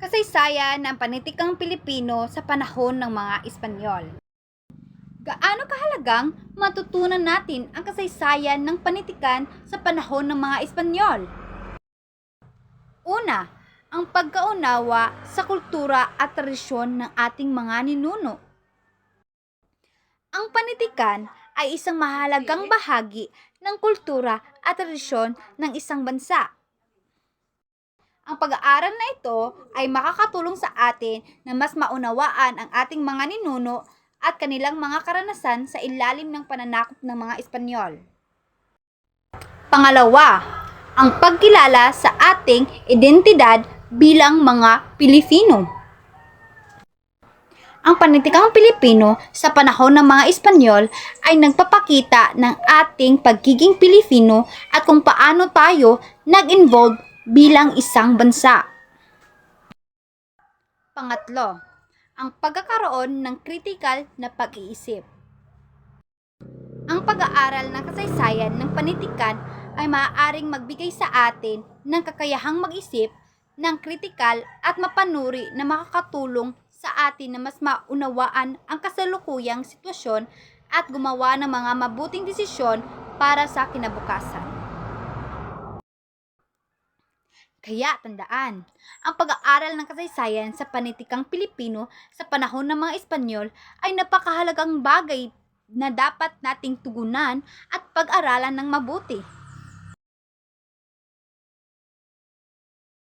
Kasaysayan ng panitikang Pilipino sa panahon ng mga Espanyol. Gaano kahalagang matutunan natin ang kasaysayan ng panitikan sa panahon ng mga Espanyol? Una, ang pagkaunawa sa kultura at tradisyon ng ating mga ninuno. Ang panitikan ay isang mahalagang bahagi ng kultura at tradisyon ng isang bansa. Ang pag-aaral na ito ay makakatulong sa atin na mas maunawaan ang ating mga ninuno at kanilang mga karanasan sa ilalim ng pananakop ng mga Espanyol. Pangalawa, ang pagkilala sa ating identidad bilang mga Pilipino. Ang panitikang Pilipino sa panahon ng mga Espanyol ay nagpapakita ng ating pagiging Pilipino at kung paano tayo nag-involve bilang isang bansa. Pangatlo, ang pagkakaroon ng kritikal na pag-iisip. Ang pag-aaral ng kasaysayan ng panitikan ay maaaring magbigay sa atin ng kakayahang mag-isip ng kritikal at mapanuri na makakatulong sa atin na mas maunawaan ang kasalukuyang sitwasyon at gumawa ng mga mabuting desisyon para sa kinabukasan. Kaya tandaan, ang pag-aaral ng kasaysayan sa panitikang Pilipino sa panahon ng mga Espanyol ay napakahalagang bagay na dapat nating tugunan at pag-aralan ng mabuti.